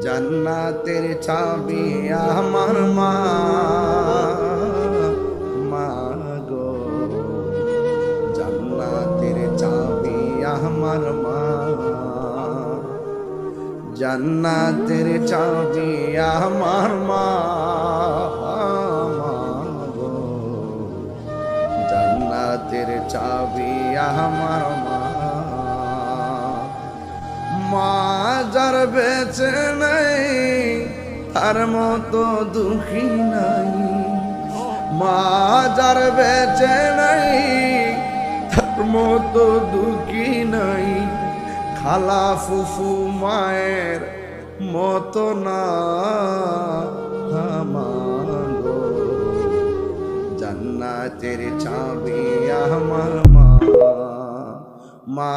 জান্নাতের চাবি আমার মা, মা গো জান্নাতের চাবি আমার মা, জান্নাতের চাবি আমার মা, মা গো জান্নাতের চাবি আমার মা। মা যার বেঁচে নাই তার মতো দুঃখী নাই, মা যার বেঁচে নাই তার মতো দুঃখী নাই, খালা ফুফু মায়ের মতো না আমার গো জান্নাতের চাবি আমার মা, মা।